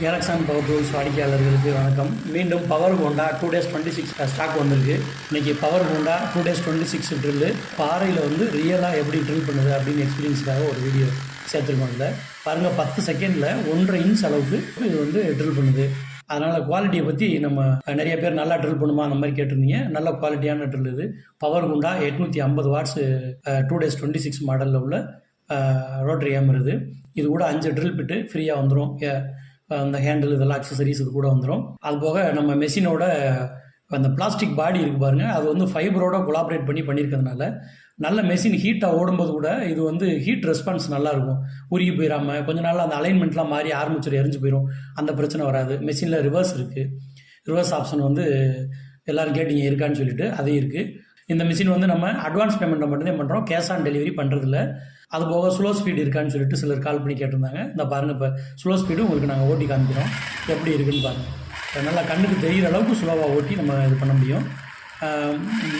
Electron power tools வாடிக்கையாளர்களுக்கு வணக்கம். மீண்டும் பவர் ஹோண்டா 2days26 ஸ்டாக் வந்திருக்கு. இன்றைக்கி பவர் ஹோண்டா 2days26 ட்ரில்லு பாறையில் வந்து ரியலாக எப்படி ட்ரில் பண்ணுது அப்படின்னு எக்ஸ்பீரியன்ஸுக்காக ஒரு வீடியோ சேர்த்துருக்கோம். இதில் பாருங்கள், 10 செகண்டில் 1.5 இன்ச் அளவுக்கு இது வந்து ட்ரில் பண்ணுது. அதனால் குவாலிட்டியை பற்றி நம்ம நிறைய பேர் நல்லா ட்ரில் பண்ணுமா அந்த மாதிரி கேட்டிருந்தீங்க. நல்ல குவாலிட்டியான ட்ரில் இது. பவர் ஹோண்டா 850 வாட்ஸ் 2days26 மாடலில் உள்ள ரோட்டரி ஹேமர் இது. இது கூட 5 ட்ரில் பிட்டு ஃப்ரீயாக வந்துடும். அந்த ஹேண்டில் இதெல்லாம் அக்சசரிஸ் இது கூட வந்துடும். அது போக நம்ம மெஷினோட அந்த பிளாஸ்டிக் பாடி இருக்குது பாருங்கள், அது வந்து ஃபைபரோட கொலாபரேட் பண்ணியிருக்கிறதுனால நல்ல மெஷின் ஹீட்டாக ஓடும்போது கூட இது வந்து ஹீட் ரெஸ்பான்ஸ் நல்லாயிருக்கும். உருகி போயிடாமல் கொஞ்ச நாள் அந்த அலைன்மெண்ட்லாம் மாறி ஆர்மேச்சர் எரிஞ்சு போயிடும். அந்த பிரச்சனை வராது. மெஷினில் ரிவர்ஸ் இருக்குது. ரிவர்ஸ் ஆப்ஷன் வந்து எல்லோரும் கேட்டிங்க இருக்கான்னு சொல்லிட்டு அது இருக்குது. இந்த மிஷின் வந்து நம்ம அட்வான்ஸ் பேமெண்ட்டை மட்டும்தான் பண்ணுறோம். கேஷ் ஆன் டெலிவரி பண்ணுறதில்ல. அது போக ஸ்லோ ஸ்பீடு இருக்கான்னு சொல்லிட்டு சிலர் கால் பண்ணி கேட்டிருந்தாங்க. இந்த பாருங்கள், இப்போ ஸ்லோ ஸ்பீடு உங்களுக்கு நாங்கள் ஓட்டி காமிக்கிறோம். எப்படி இருக்குதுன்னு பாருங்கள். நல்லா கண்ணுக்கு தெரிகிற அளவுக்கு ஸ்லோவாக ஓட்டி நம்ம இது பண்ண முடியும்.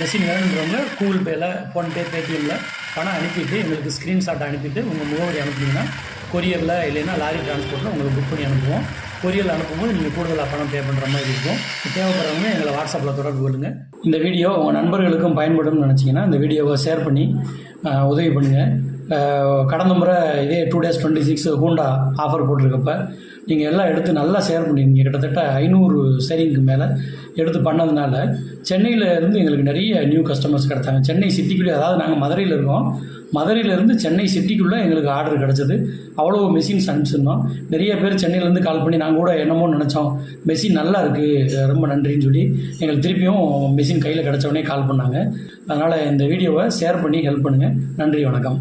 மெஷின் வேணுன்றவங்க கூகுள் பேயில், ஃபோன்பே, பேடிஎம்மில் பணம் அனுப்பிட்டு எங்களுக்கு ஸ்க்ரீன்ஷாட் அனுப்பிட்டு உங்கள் முகவரி அனுப்பினீங்கன்னா கொரியரில் இல்லைன்னா லாரி டிரான்ஸ்போர்ட்டில் உங்களுக்கு புக் பண்ணி அனுப்புவோம். கொரியரில் அனுப்பும்போது நீங்கள் கூடுதலாக பணம் பே பண்ணுற மாதிரி இருக்கும். தேவைப்படுறவங்க எங்களை வாட்ஸ்அப்பில் தொடர்பு கொள்ளுங்கள். இந்த வீடியோ உங்கள் நண்பர்களுக்கும் பயன்படும்னு நினச்சிங்கன்னா இந்த வீடியோவை ஷேர் பண்ணி உதவி பண்ணுங்கள். கடந்த முறை இதே 2days26 ஹோண்டா ஆஃபர் போட்டிருக்கப்ப நீங்கள் எல்லாம் எடுத்து நல்லா ஷேர் பண்ணியிருந்தீங்க. கிட்டத்தட்ட 500 ஷேரிங்க்கு மேலே எடுத்து பண்ணதுனால சென்னையில் இருந்து எங்களுக்கு நிறைய நியூ கஸ்டமர்ஸ் கிடச்சாங்க. சென்னை சிட்டிக்குள்ளே, அதாவது நாங்கள் மதுரையில் இருக்கோம், மதுரையிலேருந்து சென்னை சிட்டிக்குள்ளே எங்களுக்கு ஆர்டர் கிடச்சிது. அவ்வளோ மெஷின்ஸ் அனுப்பிச்சிருந்தோம். நிறைய பேர் சென்னையிலேருந்து கால் பண்ணி நாங்கள் கூட என்னமோ நினச்சோம், மெஷின் நல்லா இருக்குது, ரொம்ப நன்றின்னு சொல்லி எங்களுக்கு திருப்பியும் மெஷின் கையில் கிடச்சவொடனே கால் பண்ணாங்க. அதனால் இந்த வீடியோவை ஷேர் பண்ணி ஹெல்ப் பண்ணுங்கள். நன்றி, வணக்கம்.